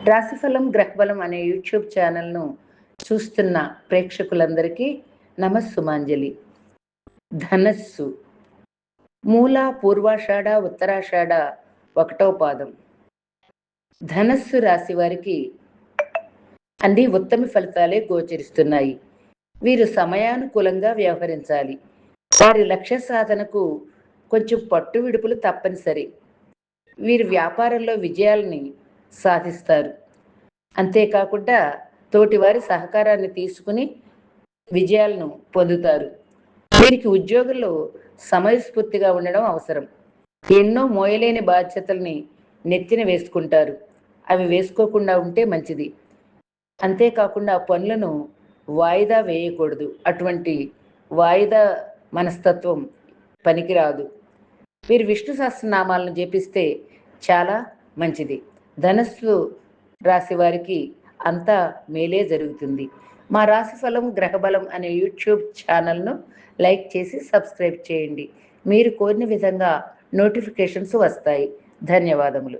రాశిఫలం గ్రహబలం అనే యూట్యూబ్ ఛానల్ను చూస్తున్న ప్రేక్షకులందరికీ నమస్సుమాంజలి. ధనస్సు మూల, పూర్వాషాఢ, ఉత్తరాషాఢ 1వ పాదం. ధనస్సు రాశి వారికి అన్ని ఉత్తమ ఫలితాలే గోచరిస్తున్నాయి. వీరు సమయానుకూలంగా వ్యవహరించాలి. వారి లక్ష్య సాధనకు కొంచెం పట్టు విడుపులు తప్పనిసరి. వీరు వ్యాపారంలో విజయాలని సాధిస్తారు. అంతేకాకుండా తోటివారి సహకారాన్ని తీసుకుని విజయాలను పొందుతారు. వీరికి ఉద్యోగంలో సమయస్ఫూర్తిగా ఉండడం అవసరం. ఎన్నో మోయలేని బాధ్యతల్ని నెత్తిన వేసుకుంటారు. అవి వేసుకోకుండా ఉంటే మంచిది. అంతేకాకుండా పనులను వాయిదా వేయకూడదు. అటువంటి వాయిదా మనస్తత్వం పనికిరాదు. వీరు విష్ణు సహస్రనామాలను జపిస్తే చాలా మంచిది. ధనస్సు రాశి వారికి అంతా మేలే జరుగుతుంది. మా రాశిఫలం గ్రహబలం అనే యూట్యూబ్ ఛానల్ను లైక్ చేసి సబ్స్క్రైబ్ చేయండి. మీరు కోరిన విధంగా నోటిఫికేషన్స్ వస్తాయి. ధన్యవాదములు.